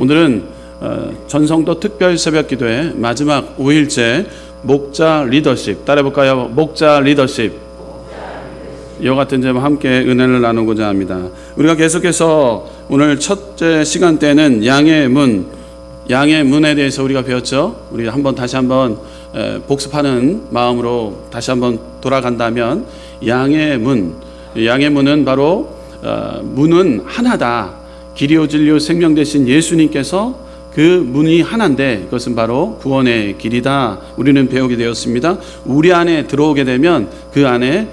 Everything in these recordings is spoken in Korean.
오늘은 전성도 특별 새벽 기도의 마지막 5일째 목자 리더십, 따라해볼까요? 목자 리더십. 이와 같은 점 함께 은혜를 나누고자 합니다. 우리가 계속해서 오늘 첫째 시간대는 양의 문에 대해서 우리가 배웠죠. 우리 다시 한번 복습하는 마음으로 다시 한번 돌아간다면, 양의 문은 바로 문은 하나다. 길이요 진리요 생명 되신 예수님께서 그 문이 하나인데 그것은 바로 구원의 길이다. 우리는 배우게 되었습니다. 우리 안에 들어오게 되면 그 안에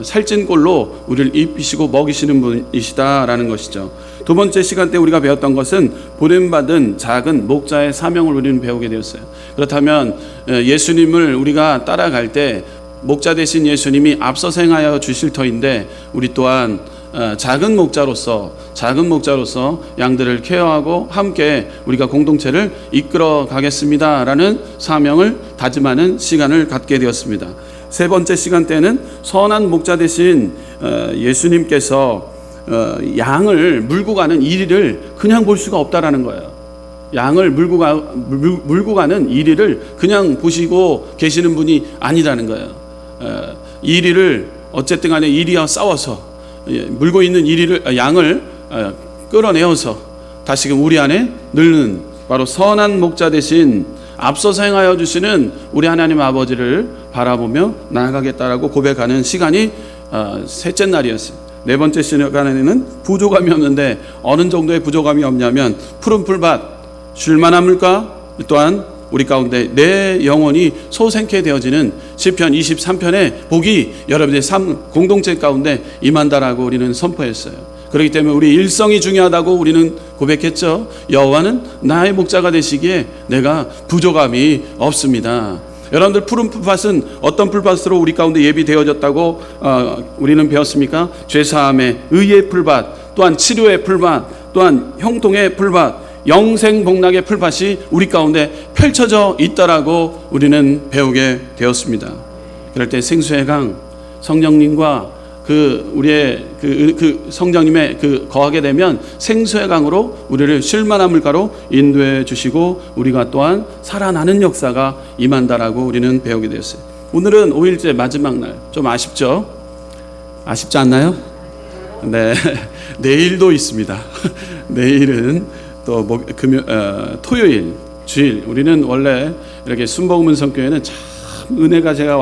살찐 꼴로 우리를 입히시고 먹이시는 분이시다라는 것이죠. 두 번째 시간 때 우리가 배웠던 것은 보냄받은 작은 목자의 사명을 우리는 배우게 되었어요. 그렇다면 예수님을 우리가 따라갈 때 목자 되신 예수님이 앞서 행하여 주실 터인데, 우리 또한 작은 목자로서 양들을 케어하고 함께 우리가 공동체를 이끌어 가겠습니다라는 사명을 다짐하는 시간을 갖게 되었습니다. 세 번째 시간 때는 선한 목자 되신 예수님께서 양을 물고 가는 이리를 그냥 볼 수가 없다라는 거예요. 양을 물고 가는 이리를 그냥 보시고 계시는 분이 아니라는 거예요. 이리를 어쨌든 간에 이리와 싸워서 물고 있는 양을 끌어내어서 다시금 우리 안에 넣는, 바로 선한 목자 대신 앞서서 행하여 주시는 우리 하나님 아버지를 바라보며 나아가겠다라고 고백하는 시간이 셋째 날이었어요. 네 번째 시간에는 부족함이 없는데, 어느 정도의 부족함이 없냐면 푸른 풀밭, 쉴만한 물가, 또한 우리 가운데 내 영혼이 소생케 되어지는 시편 23편의 복이 여러분의 삶 공동체 가운데 임한다라고 우리는 선포했어요. 그렇기 때문에 우리 일성이 중요하다고 우리는 고백했죠. 여호와는 나의 목자가 되시기에 내가 부족함이 없습니다. 여러분들, 푸른 풀밭은 어떤 풀밭으로 우리 가운데 예비되어졌다고 우리는 배웠습니까? 죄사함의 의의 풀밭, 또한 치료의 풀밭, 또한 형통의 풀밭, 영생복락의 풀밭이 우리 가운데 펼쳐져 있다라고 우리는 배우게 되었습니다. 그럴 때 생수의 강, 성령님과 우리의 성령님의 거하게 되면 생수의 강으로 우리를 쉴만한 물가로 인도해 주시고 우리가 또한 살아나는 역사가 임한다라고 우리는 배우게 되었어요. 오늘은 5일째 마지막 날. 좀 아쉽죠? 아쉽지 않나요? 네. 내일도 있습니다. 내일은 또 토요일, 주일, 우리는 원래 이렇게 순복음은 성교회는 참 은혜가, 제가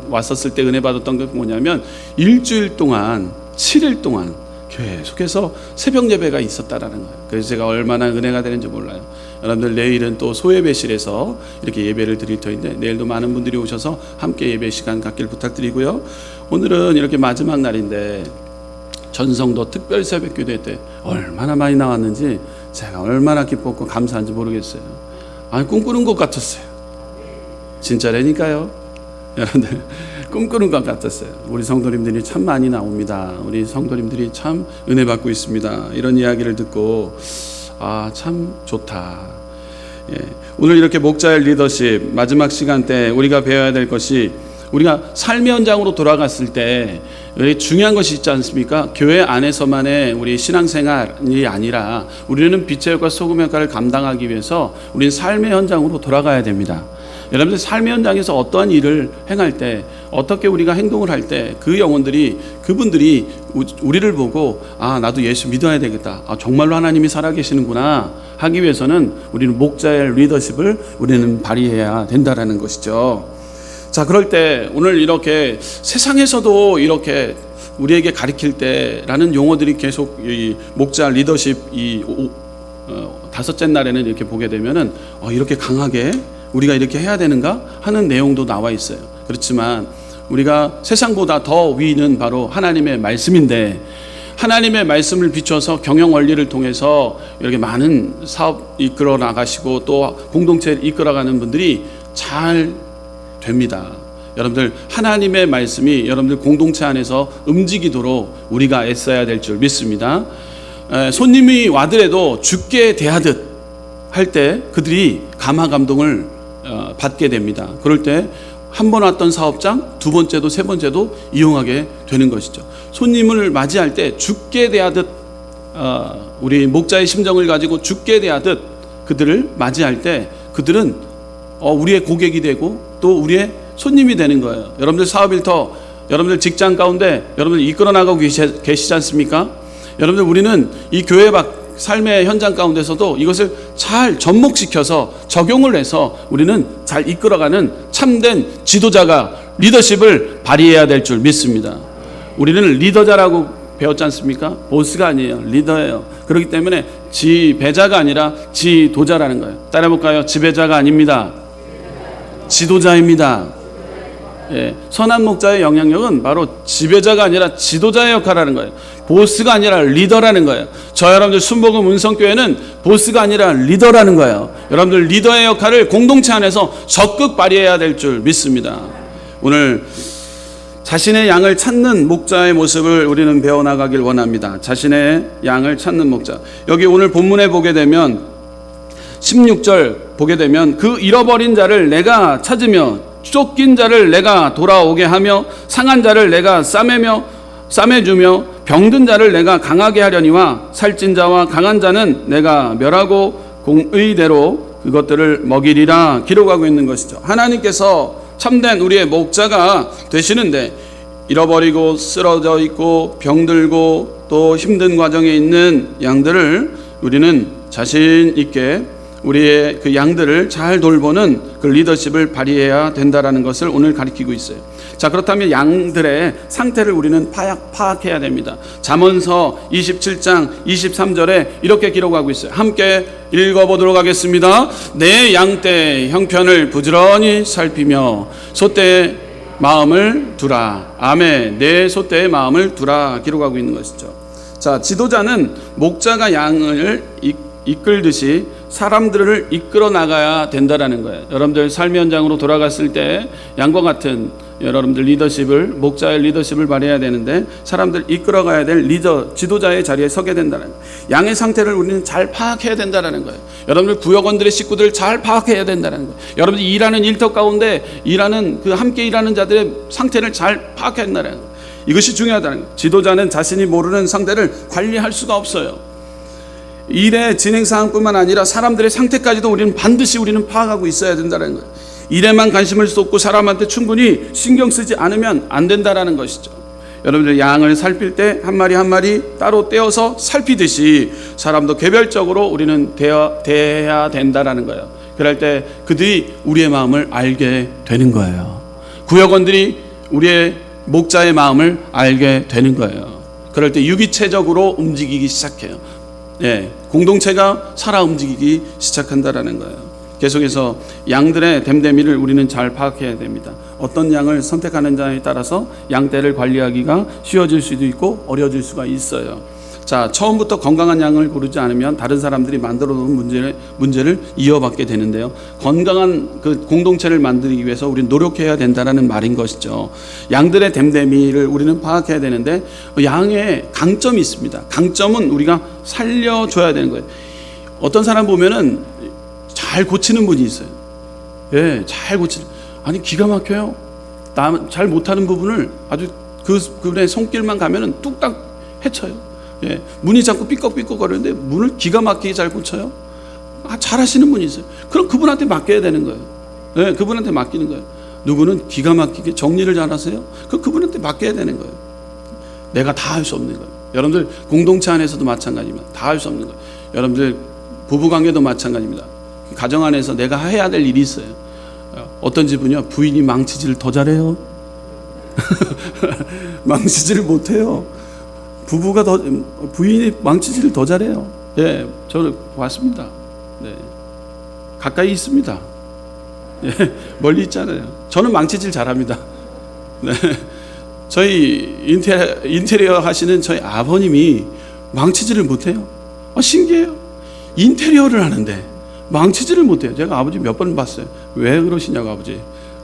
왔었을 때 은혜 받았던 게 뭐냐면 일주일 동안 7일 동안 계속해서 새벽 예배가 있었다라는 거예요. 그래서 제가 얼마나 은혜가 되는지 몰라요. 여러분들, 내일은 또 소예배실에서 이렇게 예배를 드릴 터인데 내일도 많은 분들이 오셔서 함께 예배 시간 갖길 부탁드리고요. 오늘은 이렇게 마지막 날인데 전성도 특별 새벽 기도회 때 얼마나 많이 나왔는지 제가 얼마나 기뻤고 감사한지 모르겠어요. 아니, 꿈꾸는 것 같았어요. 진짜라니까요. 여러분들, 꿈꾸는 것 같았어요. 우리 성도님들이 참 많이 나옵니다. 우리 성도님들이 참 은혜 받고 있습니다. 이런 이야기를 듣고 참 좋다. 오늘 이렇게 목자의 리더십 마지막 시간 때 우리가 배워야 될 것이, 우리가 삶의 현장으로 돌아갔을 때 중요한 것이 있지 않습니까? 교회 안에서만의 우리 신앙생활이 아니라 우리는 빛의 역과 소금의 역할을 감당하기 위해서 우리는 삶의 현장으로 돌아가야 됩니다. 여러분들, 삶의 현장에서 어떠한 일을 행할 때, 어떻게 우리가 행동을 할 때 그분들이 우리를 보고 나도 예수 믿어야 되겠다, 정말로 하나님이 살아계시는구나 하기 위해서는 우리는 목자의 리더십을 우리는 발휘해야 된다라는 것이죠. 자, 그럴 때 오늘 이렇게 세상에서도 이렇게 우리에게 가르칠 때라는 용어들이 계속 이 목자 리더십 다섯째 날에는 이렇게 보게 되면은 이렇게 강하게 우리가 이렇게 해야 되는가 하는 내용도 나와 있어요. 그렇지만 우리가 세상보다 더 위는 바로 하나님의 말씀인데, 하나님의 말씀을 비춰서 경영 원리를 통해서 이렇게 많은 사업 이끌어 나가시고 또 공동체를 이끌어가는 분들이 잘 됩니다. 여러분들, 하나님의 말씀이 여러분들 공동체 안에서 움직이도록 우리가 애써야 될 줄 믿습니다. 손님이 와더라도 죽게 대하듯 할 때 그들이 감화감동을 받게 됩니다. 그럴 때 한 번 왔던 사업장 두 번째도 세 번째도 이용하게 되는 것이죠. 손님을 맞이할 때 죽게 대하듯 우리 목자의 심정을 가지고 죽게 대하듯 그들을 맞이할 때 그들은 우리의 고객이 되고 또 우리의 손님이 되는 거예요. 여러분들 사업일터, 여러분들 직장 가운데 여러분들 이끌어 나가고 계시지 않습니까? 여러분들 우리는 이 교회 삶의 현장 가운데서도 이것을 잘 접목시켜서 적용을 해서 우리는 잘 이끌어가는 참된 지도자가 리더십을 발휘해야 될 줄 믿습니다. 우리는 리더자라고 배웠지 않습니까? 보스가 아니에요. 리더예요. 그렇기 때문에 지배자가 아니라 지도자라는 거예요. 따라해볼까요? 지배자가 아닙니다. 지도자입니다. 예, 선한 목자의 영향력은 바로 지배자가 아니라 지도자의 역할을 하는 거예요. 보스가 아니라 리더라는 거예요. 저 여러분들 순복음 운성교회는 보스가 아니라 리더라는 거예요. 여러분들 리더의 역할을 공동체 안에서 적극 발휘해야 될 줄 믿습니다. 오늘 자신의 양을 찾는 목자의 모습을 우리는 배워나가길 원합니다. 자신의 양을 찾는 목자. 여기 오늘 본문에 보게 되면 16절 보게 되면 그 잃어버린 자를 내가 찾으며 쫓긴 자를 내가 돌아오게 하며 상한 자를 내가 싸매주며 병든 자를 내가 강하게 하려니와 살찐 자와 강한 자는 내가 멸하고 공의대로 그것들을 먹이리라 기록하고 있는 것이죠. 하나님께서 참된 우리의 목자가 되시는데 잃어버리고 쓰러져 있고 병들고 또 힘든 과정에 있는 양들을 우리는 자신 있게 우리의 그 양들을 잘 돌보는 그 리더십을 발휘해야 된다라는 것을 오늘 가리키고 있어요. 자, 그렇다면 양들의 상태를 우리는 파악해야 됩니다. 잠언서 27장 23절에 이렇게 기록하고 있어요. 함께 읽어보도록 하겠습니다. 내 양떼 형편을 부지런히 살피며 소떼의 마음을 두라. 아멘. 내 소떼의 마음을 두라 기록하고 있는 것이죠. 자, 지도자는 목자가 양을 이끌듯이 사람들을 이끌어 나가야 된다라는 거예요. 여러분들 삶의 현장으로 돌아갔을 때 양과 같은 여러분들 목자의 리더십을 발휘해야 되는데 사람들 이끌어가야 될 리더, 지도자의 자리에 서게 된다는 거예요. 양의 상태를 우리는 잘 파악해야 된다는 거예요. 여러분들 구역원들의 식구들을 잘 파악해야 된다는 거예요. 여러분들 일하는 일터 가운데 함께 일하는 자들의 상태를 잘 파악해야 된다는 거예요. 이것이 중요하다는 거예요. 지도자는 자신이 모르는 상태를 관리할 수가 없어요. 일의 진행 사항뿐만 아니라 사람들의 상태까지도 우리는 반드시 파악하고 있어야 된다는 거예요. 일에만 관심을 쏟고 사람한테 충분히 신경 쓰지 않으면 안 된다라는 것이죠. 여러분들 양을 살필 때 한 마리 한 마리 따로 떼어서 살피듯이 사람도 개별적으로 우리는 대해야 된다라는 거예요. 그럴 때 그들이 우리의 마음을 알게 되는 거예요. 구역원들이 우리의 목자의 마음을 알게 되는 거예요. 그럴 때 유기체적으로 움직이기 시작해요. 예, 공동체가 살아 움직이기 시작한다라는 거예요. 계속해서 양들의 됨됨이를 우리는 잘 파악해야 됩니다. 어떤 양을 선택하는지에 따라서 양떼를 관리하기가 쉬워질 수도 있고 어려워질 수가 있어요. 자, 처음부터 건강한 양을 고르지 않으면 다른 사람들이 만들어 놓은 문제를 이어받게 되는데요. 건강한 그 공동체를 만들기 위해서 우리는 노력해야 된다는 말인 것이죠. 양들의 됨됨이를 우리는 파악해야 되는데 양의 강점이 있습니다. 강점은 우리가 살려줘야 되는 거예요. 어떤 사람 보면은 잘 고치는 분이 있어요. 예, 잘 고치는. 아니, 기가 막혀요. 잘 못하는 부분을 아주 그분의 손길만 가면은 뚝딱 해쳐요. 예, 문이 자꾸 삐걱삐걱 거리는데 문을 기가 막히게 잘 고쳐요. 잘 하시는 분이 있어요. 그럼 그분한테 맡겨야 되는 거예요. 예, 그분한테 맡기는 거예요. 누구는 기가 막히게 정리를 잘 하세요. 그분한테 맡겨야 되는 거예요. 내가 다 할 수 없는 거예요. 여러분들 공동체 안에서도 마찬가지입니다. 다 할 수 없는 거예요. 여러분들 부부관계도 마찬가지입니다. 가정 안에서 내가 해야 될 일이 있어요. 어떤 집은요, 부인이 망치질을 더 잘해요. 망치질을 못해요. 부인이 망치질을 더 잘해요. 예, 저는 봤습니다. 네, 가까이 있습니다. 예, 멀리 있잖아요. 저는 망치질 잘합니다. 네, 저희 인테리어 하시는 저희 아버님이 망치질을 못해요. 신기해요. 인테리어를 하는데 망치질을 못해요. 제가 아버지 몇 번 봤어요. 왜 그러시냐고, 아버지.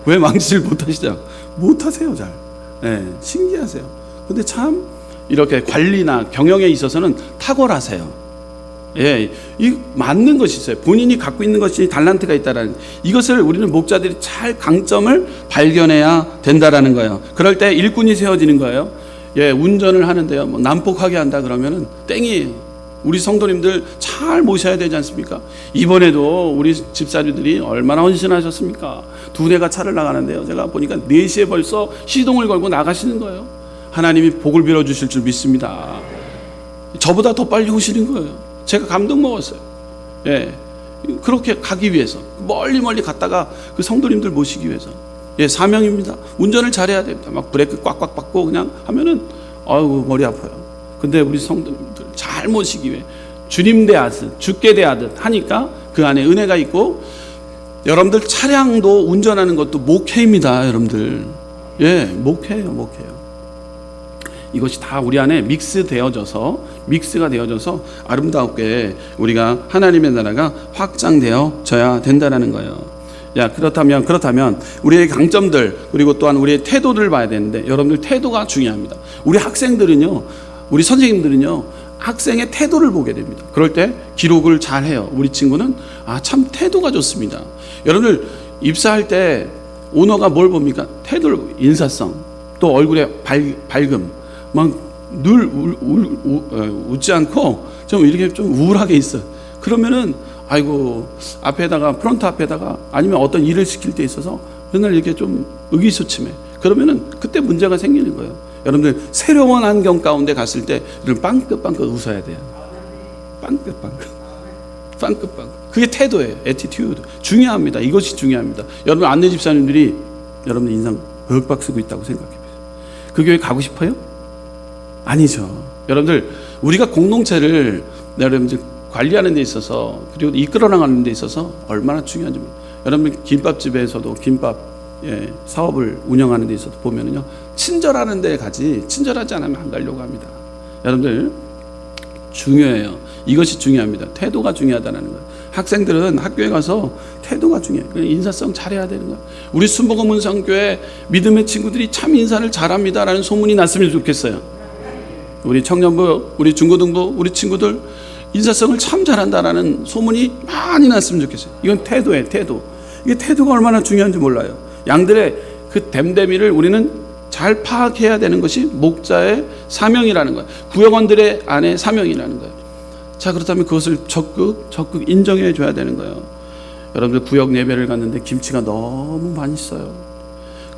왜 망치질 못하시냐고. 못하세요, 잘. 네, 신기하세요. 근데 참 이렇게 관리나 경영에 있어서는 탁월하세요. 예, 이 맞는 것이 있어요. 본인이 갖고 있는 것이 달란트가 있다라는, 이것을 우리는 목자들이 잘 강점을 발견해야 된다라는 거예요. 그럴 때 일꾼이 세워지는 거예요. 예, 운전을 하는데요, 난폭하게 한다 그러면은 땡이에요. 우리 성도님들 잘 모셔야 되지 않습니까? 이번에도 우리 집사님들이 얼마나 헌신하셨습니까? 두뇌가 차를 나가는데요, 제가 보니까 4시에 벌써 시동을 걸고 나가시는 거예요. 하나님이 복을 빌어주실 줄 믿습니다. 저보다 더 빨리 오시는 거예요. 제가 감동 먹었어요. 예, 그렇게 가기 위해서 멀리 갔다가 그 성도님들 모시기 위해서. 예, 사명입니다. 운전을 잘해야 됩니다. 막 브레이크 꽉꽉 밟고 그냥 하면은 아이고 머리 아파요. 근데 우리 성도님들 잘 모시기 위해 주님 대하듯 주께 대하듯 하니까 그 안에 은혜가 있고, 여러분들 차량도 운전하는 것도 목회입니다. 여러분들, 예, 목회예요. 이것이 다 우리 안에 믹스가 되어져서 아름답게 우리가 하나님의 나라가 확장되어져야 된다는 거예요. 야, 그렇다면 우리의 강점들, 그리고 또한 우리의 태도를 봐야 되는데, 여러분들 태도가 중요합니다. 우리 학생들은요, 우리 선생님들은요, 학생의 태도를 보게 됩니다. 그럴 때 기록을 잘 해요. 우리 친구는 참 태도가 좋습니다. 여러분들 입사할 때 오너가 뭘 봅니까? 태도를, 인사성, 또 얼굴에 밝음, 막 늘 웃지 않고 좀 이렇게 좀 우울하게 있어. 그러면은 아이고, 프론트 앞에다가 아니면 어떤 일을 시킬 때 있어서 맨날 이렇게 좀 의기소침해. 그러면은 그때 문제가 생기는 거예요. 여러분들 새로운 환경 가운데 갔을 때 빵긋빵긋 웃어야 돼요. 빵긋빵긋. 그게 태도예요. 애티튜드. 중요합니다. 이것이 중요합니다. 여러분 안내 집사님들이 여러분 인상 벅박 쓰고 있다고 생각해보세요. 그 교회 가고 싶어요? 아니죠. 여러분들 우리가 공동체를 여러분들 관리하는 데 있어서, 그리고 이끌어 나가는 데 있어서 얼마나 중요한지 모릅니다. 여러분 김밥집에서도 김밥 사업을 운영하는 데 있어서 보면은요, 친절하는 데 가지 친절하지 않으면 안 가려고 합니다. 여러분들 중요해요. 이것이 중요합니다. 태도가 중요하다는 거예요. 학생들은 학교에 가서 태도가 중요해요. 인사성 잘해야 되는 거예요. 우리 순복음 문성교회 믿음의 친구들이 참 인사를 잘합니다라는 소문이 났으면 좋겠어요. 우리 청년부, 우리 중고등부, 우리 친구들 인사성을 참 잘한다라는 소문이 많이 났으면 좋겠어요. 이건 태도예요. 태도. 이게 태도가 얼마나 중요한지 몰라요. 양들의 그 댐댐이를 우리는 잘 파악해야 되는 것이 목자의 사명이라는 거예요. 구역원들의 안에 사명이라는 거예요. 자, 그렇다면 그것을 적극 인정해 줘야 되는 거예요. 여러분들 구역 예배를 갔는데 김치가 너무 맛있어요.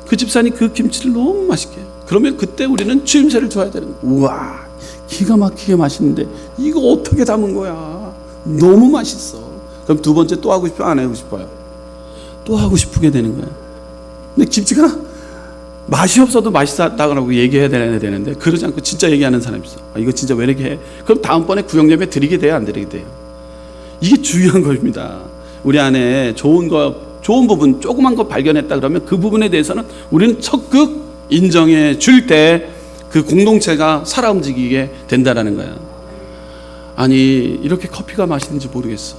그 집사님 그 김치를 너무 맛있게 해요. 그러면 그때 우리는 추임새를 줘야 되는 거예요. 우와, 기가 막히게 맛있는데 이거 어떻게 담은 거야? 너무 맛있어. 그럼 두 번째 또 하고 싶어요? 안 하고 싶어요? 또 하고 싶게 되는 거예요. 근데 김치가 맛이 없어도 맛있다고 얘기해야 되는데 그러지 않고 진짜 얘기하는 사람이 있어. 이거 진짜 왜 이렇게 해? 그럼 다음번에 구역예배 드리게 돼요? 안 드리게 돼요? 이게 중요한 겁니다. 우리 안에 좋은 부분, 조그만 거 발견했다 그러면 그 부분에 대해서는 우리는 적극 인정해 줄 때 그 공동체가 살아 움직이게 된다라는 거야. 아니, 이렇게 커피가 맛있는지 모르겠어.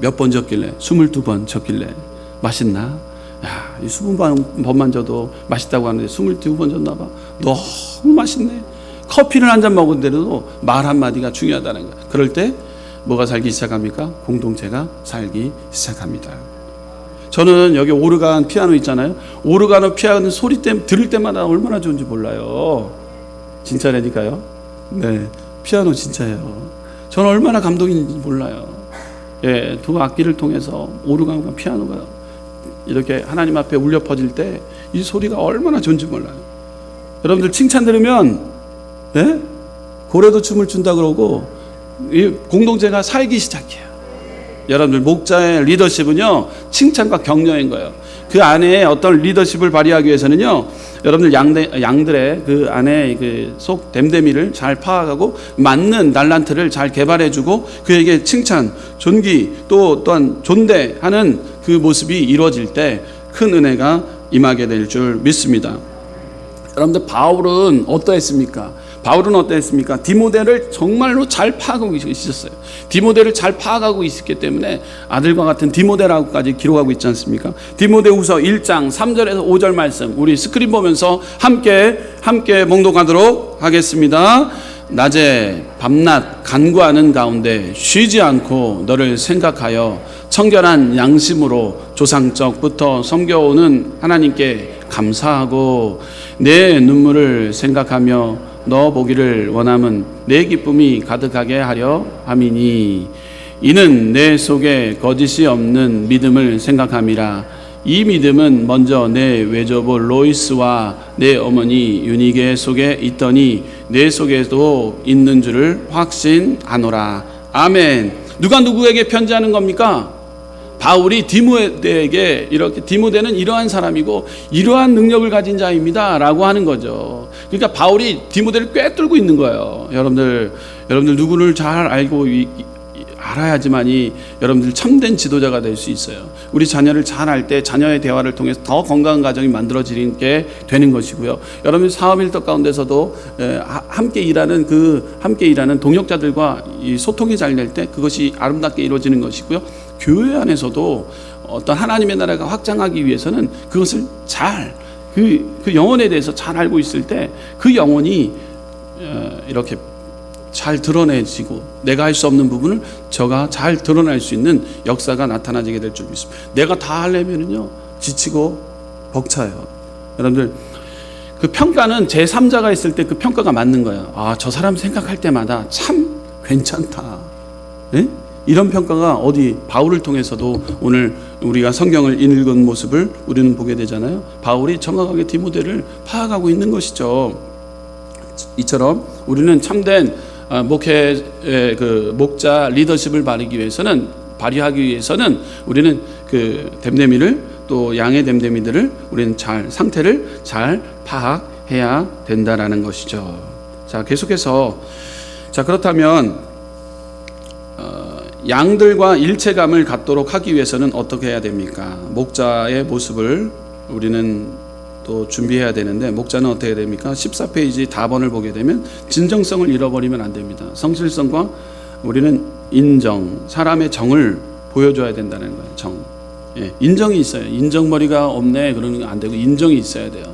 몇 번 졌길래? 22번 졌길래 맛있나? 야, 이 20번만 져도 맛있다고 하는데 22번 졌나 봐. 너무 맛있네. 커피를 한 잔 먹은데도 말 한마디가 중요하다는 거야. 그럴 때 뭐가 살기 시작합니까? 공동체가 살기 시작합니다. 저는 여기 오르간 피아노 있잖아요. 오르간 피아노 소리 들을 때마다 얼마나 좋은지 몰라요. 진짜라니까요. 네, 피아노 진짜예요. 저는 얼마나 감동인지 몰라요. 예, 두 악기를 통해서 오르간과 피아노가 이렇게 하나님 앞에 울려 퍼질 때 이 소리가 얼마나 좋은지 몰라요. 여러분들 칭찬 들으면 고래도 춤을 춘다 그러고 이 공동체가 살기 시작해요. 여러분들 목자의 리더십은요, 칭찬과 격려인 거예요. 그 안에 어떤 리더십을 발휘하기 위해서는요, 여러분들 양들의 그 안에 그 속 댐댐이를 잘 파악하고 맞는 달란트를 잘 개발해주고 그에게 칭찬, 존귀, 또한 존대하는 그 모습이 이루어질 때 큰 은혜가 임하게 될 줄 믿습니다. 여러분들 바울은 어떠했습니까? 디모데를 정말로 잘 파악하고 있었어요. 디모데를 잘 파악하고 있었기 때문에 아들과 같은 디모데라고까지 기록하고 있지 않습니까? 디모데후서 1장 3절에서 5절 말씀 우리 스크린 보면서 함께 봉독하도록 하겠습니다. 낮에 밤낮 간구하는 가운데 쉬지 않고 너를 생각하여 청결한 양심으로 조상적부터 섬겨오는 하나님께 감사하고 내 눈물을 생각하며 넣어 보기를 원함은 내 기쁨이 가득하게 하려 함이니 이는 내 속에 거짓이 없는 믿음을 생각함이라. 이 믿음은 먼저 내 외조부 로이스와 내 어머니 유니게 속에 있더니 내 속에도 있는 줄을 확신하노라. 아멘. 누가 누구에게 편지하는 겁니까? 바울이 디모데에게 이렇게, 디모데는 이러한 사람이고 이러한 능력을 가진 자입니다 라고 하는 거죠. 그러니까 바울이 디모데를 꿰뚫고 있는 거예요. 여러분들 누구를 잘 알고 알아야지만이 여러분들 참된 지도자가 될 수 있어요. 우리 자녀를 잘 알 때 자녀의 대화를 통해서 더 건강한 가정이 만들어지게 되는 것이고요. 여러분 사업 일터 가운데서도 함께 일하는 동역자들과 이 소통이 잘 될 때 그것이 아름답게 이루어지는 것이고요. 교회 안에서도 어떤 하나님의 나라가 확장하기 위해서는 그것을 잘 그 영혼에 대해서 잘 알고 있을 때 그 영혼이 이렇게 잘 드러내지고 내가 할 수 없는 부분을 저가 잘 드러낼 수 있는 역사가 나타나게 될 줄 믿습니다. 내가 다 하려면은요 지치고 벅차요. 여러분들 그 평가는 제3자가 있을 때 그 평가가 맞는 거예요. 아, 저 사람 생각할 때마다 참 괜찮다. 네? 이런 평가가 어디 바울을 통해서도 오늘 우리가 성경을 읽은 모습을 우리는 보게 되잖아요. 바울이 정확하게 디모데를 파악하고 있는 것이죠. 이처럼 우리는 참된 목회 목자 리더십을 발휘하기 위해서는 우리는 그 댐데미를 또 양의 댐데미들을 우리는 상태를 잘 파악해야 된다라는 것이죠. 자, 계속해서 그렇다면 양들과 일체감을 갖도록 하기 위해서는 어떻게 해야 됩니까? 목자의 모습을 우리는 또 준비해야 되는데 목자는 어떻게 해야 됩니까? 14페이지 다번을 보게 되면 진정성을 잃어버리면 안 됩니다. 성실성과 우리는 인정, 사람의 정을 보여줘야 된다는 거예요. 정. 예, 인정이 있어요. 인정머리가 없네 그러는 거 안 되고 인정이 있어야 돼요.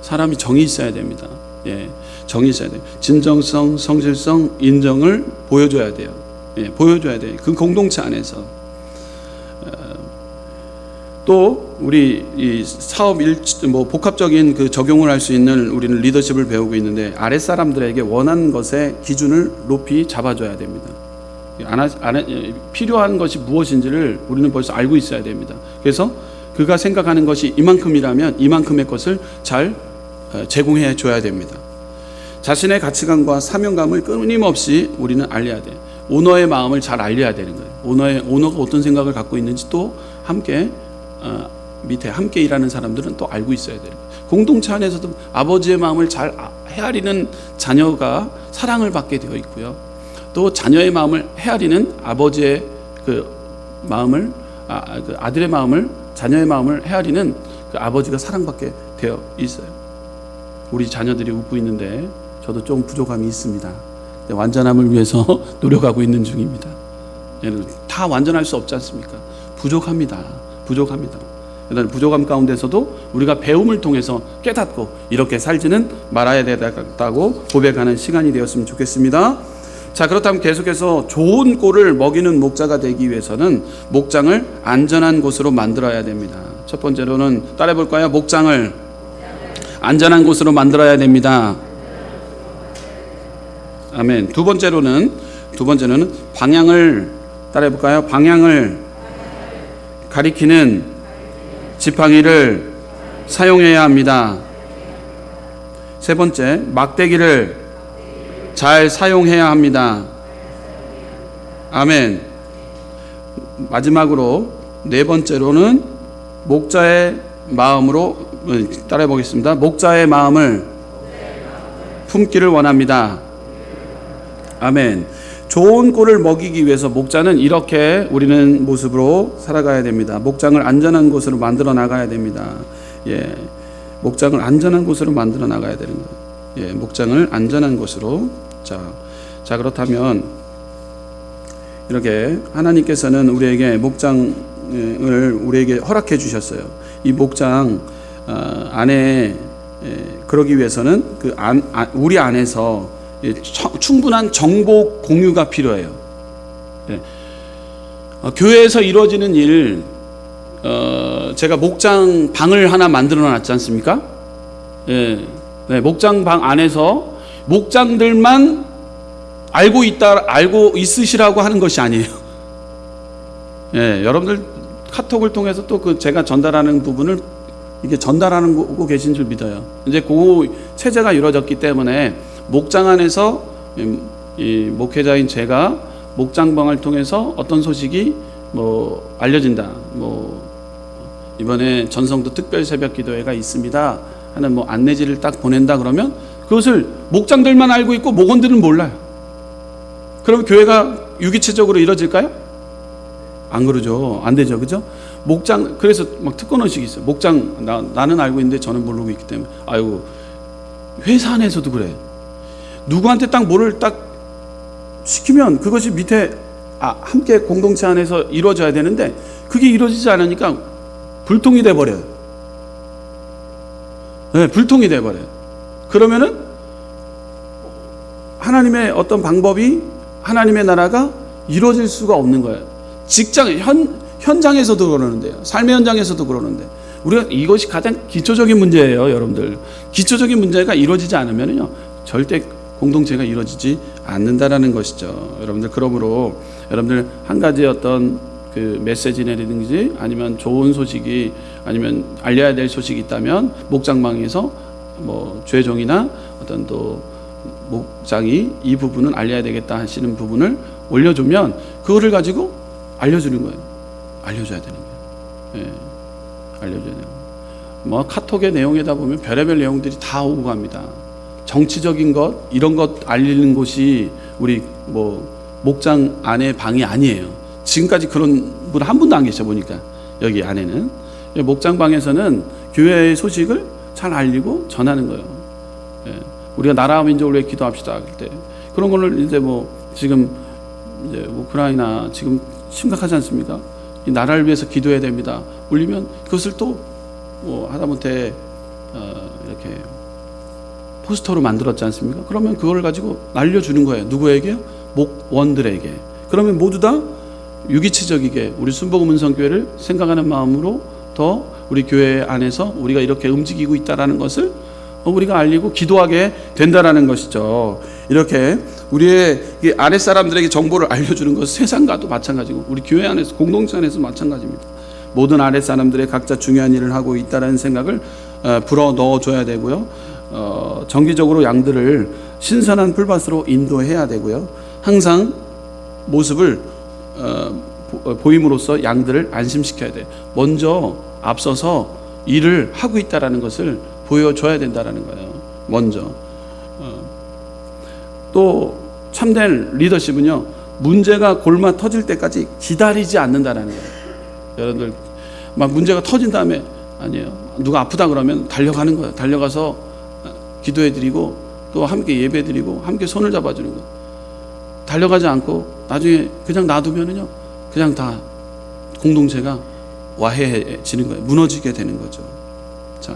사람이 정이 있어야 됩니다. 예, 정이 있어야 돼요. 진정성, 성실성, 인정을 보여줘야 돼요. 예, 보여줘야 돼요. 그 공동체 안에서. 또 우리 이 사업 복합적인 그 적용을 할 수 있는 우리는 리더십을 배우고 있는데 아랫 사람들에게 원하는 것의 기준을 높이 잡아줘야 됩니다. 필요한 것이 무엇인지를 우리는 벌써 알고 있어야 됩니다. 그래서 그가 생각하는 것이 이만큼이라면 이만큼의 것을 잘 제공해 줘야 됩니다. 자신의 가치관과 사명감을 끊임없이 우리는 알려야 돼요. 오너의 마음을 잘 알려야 되는 거예요. 오너가 어떤 생각을 갖고 있는지 또 함께 밑에 함께 일하는 사람들은 또 알고 있어야 돼요. 공동체 안에서도 아버지의 마음을 잘 헤아리는 자녀가 사랑을 받게 되어 있고요. 또 자녀의 마음을 헤아리는 아버지의 그 마음을 그 아들의 마음을 자녀의 마음을 헤아리는 그 아버지가 사랑받게 되어 있어요. 우리 자녀들이 웃고 있는데 저도 좀 부족함이 있습니다. 완전함을 위해서 노력하고 있는 중입니다. 다 완전할 수 없지 않습니까? 부족합니다. 부족함 가운데서도 우리가 배움을 통해서 깨닫고 이렇게 살지는 말아야 되겠다고 고백하는 시간이 되었으면 좋겠습니다. 자, 그렇다면 계속해서 좋은 꼴을 먹이는 목자가 되기 위해서는 목장을 안전한 곳으로 만들어야 됩니다. 첫 번째로는 따라해 볼까요? 목장을 안전한 곳으로 만들어야 됩니다. 아멘. 두 번째로는 방향을 따라해 볼까요? 방향을 가리키는 지팡이를 사용해야 합니다. 세 번째, 막대기를 잘 사용해야 합니다. 아멘. 마지막으로 네 번째로는 목자의 마음으로 따라해 보겠습니다. 목자의 마음을 품기를 원합니다. 아멘. 좋은 꼴을 먹이기 위해서 목자는 이렇게 우리는 모습으로 살아가야 됩니다. 목장을 안전한 곳으로 만들어 나가야 됩니다. 예, 목장을 안전한 곳으로 만들어 나가야 되는 거예요. 예, 목장을 안전한 곳으로. 자, 그렇다면 이렇게 하나님께서는 우리에게 목장을 우리에게 허락해 주셨어요. 이 목장 안에 그러기 위해서는 우리 안에서 충분한 정보 공유가 필요해요. 네. 교회에서 이루어지는 일, 제가 목장 방을 하나 만들어 놨지 않습니까? 네, 목장 방 안에서 목장들만 알고 있으시라고 하는 것이 아니에요. 예, 여러분들 카톡을 통해서 또 제가 전달하는 부분을 이게 전달하고 계신 줄 믿어요. 이제 그 체제가 이루어졌기 때문에 목장 안에서 이 목회자인 제가 목장방을 통해서 어떤 소식이 알려진다. 이번에 전성도 특별 새벽 기도회가 있습니다 하는 안내지를 딱 보낸다 그러면 그것을 목장들만 알고 있고 목원들은 몰라요. 그럼 교회가 유기체적으로 이루어질까요? 안 그러죠. 안 되죠. 그죠? 목장, 그래서 특권 의식이 있어요. 목장, 나는 알고 있는데 저는 모르고 있기 때문에. 아이고, 회사 안에서도 그래. 누구한테 딱 뭐를 딱 시키면 그것이 밑에 함께 공동체 안에서 이루어져야 되는데 그게 이루어지지 않으니까 불통이 돼버려요. 네, 불통이 돼버려요. 그러면은 하나님의 어떤 방법이, 하나님의 나라가 이루어질 수가 없는 거예요. 직장, 현장에서도 그러는데요. 삶의 현장에서도 그러는데 우리가 이것이 가장 기초적인 문제예요, 여러분들. 기초적인 문제가 이루어지지 않으면요 절대 공동체가 이루어지지 않는다라는 것이죠. 여러분들, 그러므로 여러분들 한 가지 어떤 그 메시지 내리든지 아니면 좋은 소식이 아니면 알려야 될 소식이 있다면 목장방에서 죄종이나 어떤 또 목장이 이 부분은 알려야 되겠다 하시는 부분을 올려주면 그거를 가지고 알려주는 거예요. 알려줘야 되는 거예요. 예, 알려줘야 되는 거예요. 카톡의 내용에다 보면 별의별 내용들이 다 오고 갑니다. 정치적인 것, 이런 것 알리는 곳이 우리 목장 안의 방이 아니에요. 지금까지 그런 분 한 분도 안 계셔 보니까 여기 안에는. 목장방에서는 교회의 소식을 잘 알리고 전하는 거예요. 예, 우리가 나라와 민족을 위해 기도합시다 할 때 그런 거를 이제 지금 이제 우크라이나 지금 심각하지 않습니까? 이 나라를 위해서 기도해야 됩니다. 울리면 그것을 또 하다못해 이렇게 포스터로 만들었지 않습니까? 그러면 그걸 가지고 알려주는 거예요. 누구에게요? 목원들에게. 그러면 모두 다 유기체적이게 우리 순복음 은성교회를 생각하는 마음으로 더 우리 교회 안에서 우리가 이렇게 움직이고 있다는 것을 우리가 알리고 기도하게 된다라는 것이죠. 이렇게 우리의 아랫사람들에게 정보를 알려주는 것은 세상과도 마찬가지고 우리 교회 안에서 공동체 안에서 마찬가지입니다. 모든 아랫사람들의 각자 중요한 일을 하고 있다는 생각을 불어 넣어줘야 되고요. 정기적으로 양들을 신선한 풀밭으로 인도해야 되고요. 항상 모습을 보임으로써 양들을 안심시켜야 돼요. 먼저 앞서서 일을 하고 있다는 것을 보여줘야 된다는 거예요. 먼저. 또 참된 리더십은요, 문제가 골마 터질 때까지 기다리지 않는다는 거예요. 여러분들 막 문제가 터진 다음에 아니에요. 누가 아프다 그러면 달려가는 거예요. 달려가서 기도해드리고 또 함께 예배드리고 함께 손을 잡아주는 거예요. 달려가지 않고 나중에 그냥 놔두면은요, 그냥 다 공동체가 와해지는 거예요. 무너지게 되는 거죠. 자,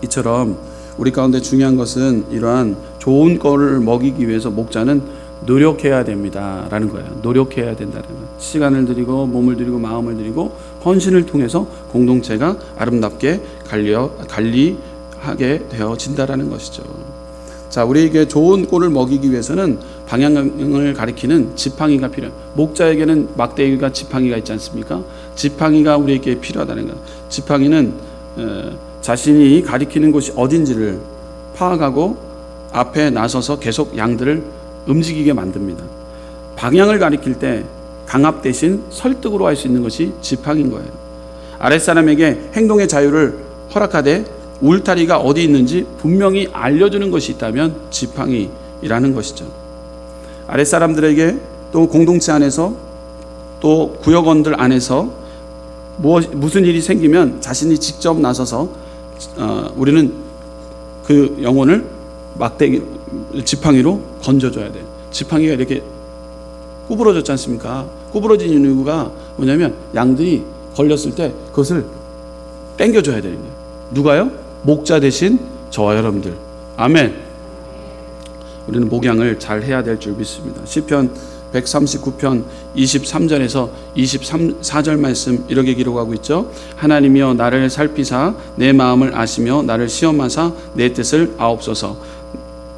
이처럼 우리 가운데 중요한 것은 이러한 좋은 꼴을 먹이기 위해서 목자는 노력해야 됩니다 라는 거예요. 노력해야 된다는 거예요. 시간을 들이고 몸을 들이고 마음을 들이고 헌신을 통해서 공동체가 아름답게 관리하게 되어진다라는 것이죠. 자, 우리에게 좋은 꼴을 먹이기 위해서는 방향을 가리키는 지팡이가 필요해요. 목자에게는 막대기가 지팡이가 있지 않습니까? 지팡이가 우리에게 필요하다는 거예요. 지팡이는 자신이 가리키는 곳이 어딘지를 파악하고 앞에 나서서 계속 양들을 움직이게 만듭니다. 방향을 가리킬 때 강압 대신 설득으로 할 수 있는 것이 지팡이인 거예요. 아랫사람에게 행동의 자유를 허락하되 울타리가 어디 있는지 분명히 알려주는 것이 있다면 지팡이라는 것이죠. 아랫사람들에게 또 공동체 안에서 또 구역원들 안에서 무슨 일이 생기면 자신이 직접 나서서 우리는 그 영혼을 막대기 지팡이로 건져줘야 돼요. 지팡이가 이렇게 구부러졌지 않습니까? 구부러진 이유가 뭐냐면 양들이 걸렸을 때 그것을 당겨줘야 되는 거예요. 누가요? 목자 대신 저와 여러분들. 아멘. 우리는 목양을 잘 해야 될 줄 믿습니다. 시편 139편 23절에서 24절 말씀 이렇게 기록하고 있죠. 하나님이여 나를 살피사 내 마음을 아시며 나를 시험하사 내 뜻을 아옵소서.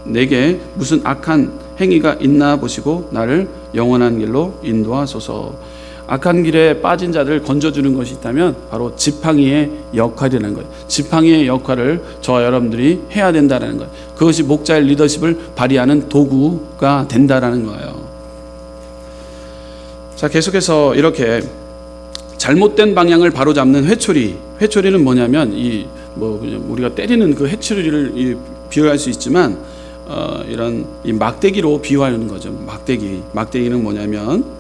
내게 무슨 악한 행위가 있나 보시고 나를 영원한 길로 인도하소서. 악한 길에 빠진 자들을 건져주는 것이 있다면 바로 지팡이의 역할이라는 거예요. 지팡이의 역할을 저와 여러분들이 해야 된다는 거예요. 그것이 목자의 리더십을 발휘하는 도구가 된다는 거예요. 자, 계속해서 이렇게 잘못된 방향을 바로잡는 회초리. 회초리는 뭐냐면 우리가 때리는 그 회초리를 비유할 수 있지만 이런 이 막대기로 비유하는 거죠. 막대기는 뭐냐면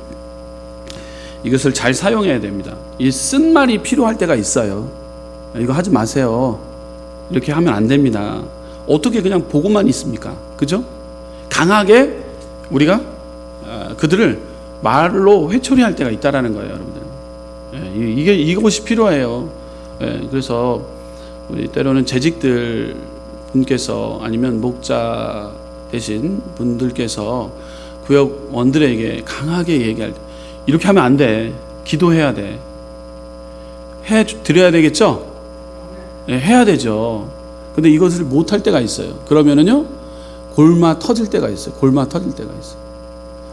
이것을 잘 사용해야 됩니다. 이 쓴말이 필요할 때가 있어요. 이거 하지 마세요. 이렇게 하면 안 됩니다. 어떻게 그냥 보고만 있습니까? 그죠? 강하게 우리가 그들을 말로 회초리할 때가 있다라는 거예요, 여러분들. 이것이 필요해요. 그래서 우리 때로는 재직들 분께서 아니면 목자 되신 분들께서 구역원들에게 강하게 얘기할 때 이렇게 하면 안 돼. 기도해야 돼. 해드려야 되겠죠? 해야 되죠. 근데 이것을 못할 때가 있어요. 그러면은요, 골마 터질 때가 있어요.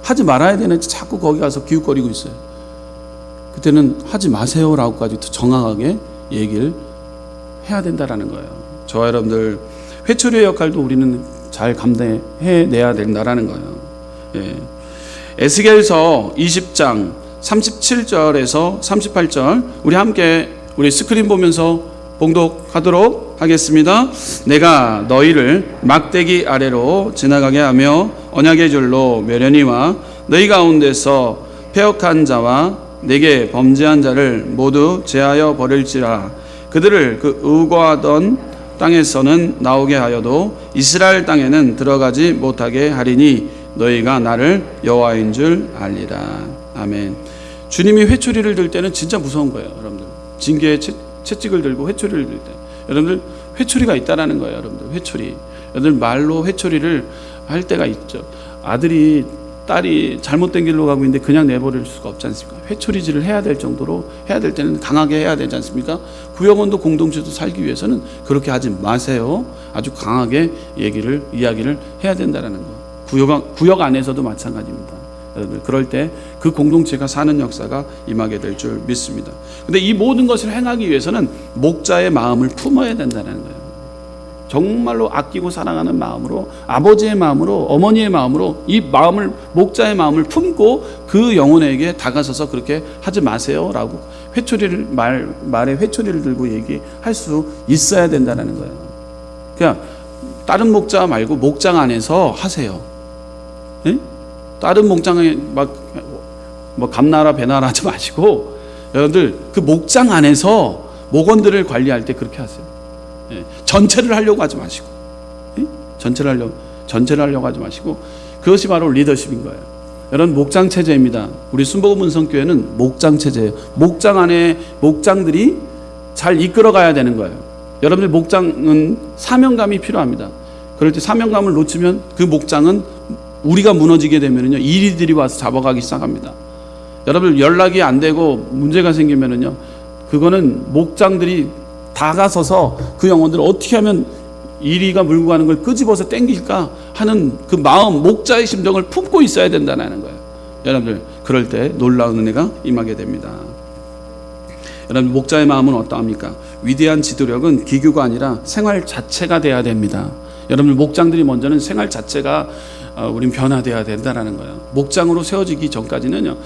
하지 말아야 되는데 자꾸 거기 가서 기웃거리고 있어요. 그때는 하지 마세요라고까지 정확하게 얘기를 해야 된다라는 거예요. 저와 여러분들 회초리의 역할도 우리는 잘 감당해내야 된다라는 거예요. 에스겔서 20장 37절에서 38절 우리 함께 우리 스크린 보면서 봉독하도록 하겠습니다. 내가 너희를 막대기 아래로 지나가게 하며 언약의 줄로 멸연히와 너희 가운데서 패역한 자와 내게 범죄한 자를 모두 제하여 버릴지라. 그들을 그 의거하던 땅에서는 나오게 하여도 이스라엘 땅에는 들어가지 못하게 하리니 너희가 나를 여호와인 줄 알리라. 아멘. 주님이 회초리를 들 때는 진짜 무서운 거예요, 여러분들. 징계의 채찍을 들고 회초리를 들 때, 여러분들 회초리가 있다라는 거예요, 여러분들. 회초리. 여러분들 말로 회초리를 할 때가 있죠. 아들이 딸이 잘못된 길로 가고 있는데 그냥 내버릴 수가 없지 않습니까? 회초리질을 해야 될 정도로 해야 될 때는 강하게 해야 되지 않습니까? 구역원도 공동체도 살기 위해서는 그렇게 하지 마세요. 아주 강하게 이야기를 해야 된다라는 거. 구역 안에서도 마찬가지입니다. 여러분, 그럴 때 그 공동체가 사는 역사가 임하게 될 줄 믿습니다. 근데 이 모든 것을 행하기 위해서는 목자의 마음을 품어야 된다는 거예요. 정말로 아끼고 사랑하는 마음으로, 아버지의 마음으로, 어머니의 마음으로 이 마음을, 목자의 마음을 품고 그 영혼에게 다가서서 그렇게 하지 마세요라고 말에 회초리를 들고 얘기할 수 있어야 된다는 거예요. 그냥 다른 목자 말고 목장 안에서 하세요. 네? 다른 목장에 감나라 배나라 하지 마시고 여러분들 그 목장 안에서 목원들을 관리할 때 그렇게 하세요. 전체를 하려고 하지 마시고, 전체를 하려고 하지 마시고, 그것이 바로 리더십인 거예요. 여러분, 목장 체제입니다. 우리 순복음 문성교회는 목장 체제예요. 목장 안에 목장들이 잘 이끌어가야 되는 거예요. 여러분들 목장은 사명감이 필요합니다. 그럴 때 사명감을 놓치면 그 목장은 우리가 무너지게 되면요, 이리들이 와서 잡아가기 시작합니다. 여러분 연락이 안 되고 문제가 생기면은요, 그거는 목장들이 다가서서 그 영혼들을 어떻게 하면 이리가 물고 가는 걸 끄집어서 땡길까 하는 그 마음, 목자의 심정을 품고 있어야 된다는 거예요. 여러분들 그럴 때 놀라운 은혜가 임하게 됩니다. 여러분, 목자의 마음은 어떠합니까? 위대한 지도력은 기교가 아니라 생활 자체가 돼야 됩니다. 여러분, 목장들이 먼저는 생활 자체가 우린 변화되어야 된다는 거예요. 목장으로 세워지기 전까지는요,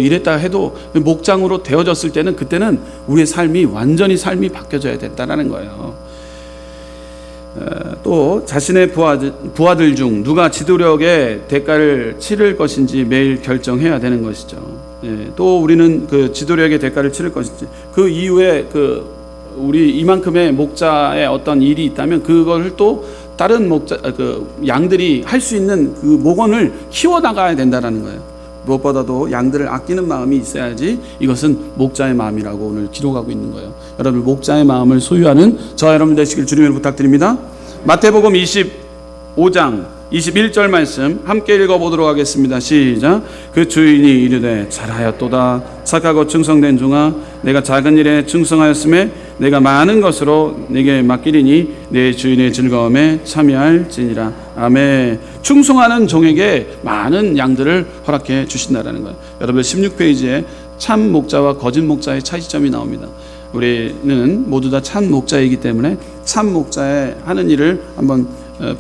이랬다 해도 목장으로 되어졌을 때는 그때는 우리의 삶이 완전히 삶이 바뀌어져야 된다는 거예요. 또 자신의 부하들 중 누가 지도력의 대가를 치를 것인지 매일 결정해야 되는 것이죠. 또 우리는 그 지도력의 대가를 치를 것인지, 그 이후에 우리 이만큼의 목자의 어떤 일이 있다면 그걸 또 다른 양들이 할 수 있는 그 목원을 키워나가야 된다는 거예요. 무엇보다도 양들을 아끼는 마음이 있어야지 이것은 목자의 마음이라고 오늘 기록하고 있는 거예요. 여러분, 목자의 마음을 소유하는 저와 여러분 되시길 주님으로 부탁드립니다. 마태복음 25장 21절 말씀 함께 읽어보도록 하겠습니다. 시작. 그 주인이 이르되 잘하였도다. 착하고 충성된 종아, 내가 작은 일에 충성하였음에 내가 많은 것으로 내게 맡기리니 내 주인의 즐거움에 참여할지니라. 아멘. 충성하는 종에게 많은 양들을 허락해 주신다라는 거예요. 여러분 16페이지에 참 목자와 거짓 목자의 차이점이 나옵니다. 우리는 모두 다 참 목자이기 때문에 참 목자의 하는 일을 한번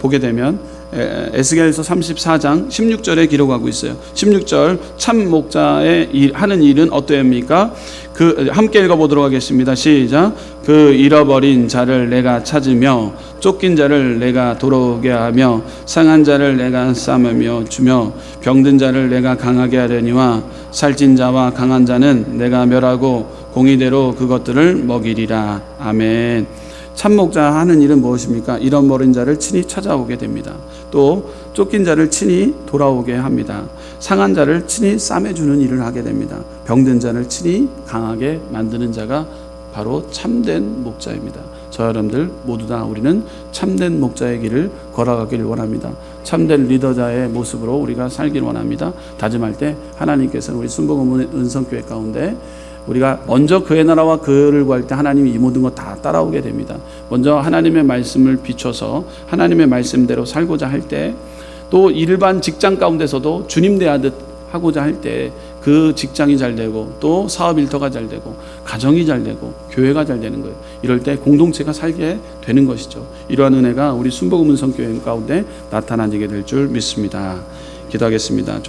보게 되면 에스겔서 34장 16절에 기록하고 있어요. 16절 참 목자의 하는 일은 어떠합니까? 함께 읽어보도록 하겠습니다. 시작. 그 잃어버린 자를 내가 찾으며 쫓긴 자를 내가 돌아오게 하며 상한 자를 내가 싸매며 주며 병든 자를 내가 강하게 하려니와 살찐 자와 강한 자는 내가 멸하고 공의대로 그것들을 먹이리라. 아멘. 참목자 하는 일은 무엇입니까? 잃어버린 자를 친히 찾아오게 됩니다. 또 쫓긴 자를 친히 돌아오게 합니다. 상한 자를 친히 싸매주는 일을 하게 됩니다. 병든 자를 친히 강하게 만드는 자가 바로 참된 목자입니다. 저 여러분들 모두 다 우리는 참된 목자의 길을 걸어가기를 원합니다. 참된 리더자의 모습으로 우리가 살기를 원합니다. 다짐할 때 하나님께서는 우리 순복음 은성교회 가운데 우리가 먼저 그의 나라와 그를 구할 때 하나님이 이 모든 것 다 따라오게 됩니다. 먼저 하나님의 말씀을 비춰서 하나님의 말씀대로 살고자 할 때, 또 일반 직장 가운데서도 주님 대하듯 하고자 할 때 그 직장이 잘 되고 또 사업 일터가 잘 되고 가정이 잘 되고 교회가 잘 되는 거예요. 이럴 때 공동체가 살게 되는 것이죠. 이러한 은혜가 우리 순복음 은성교회 가운데 나타나게 될 줄 믿습니다. 기도하겠습니다.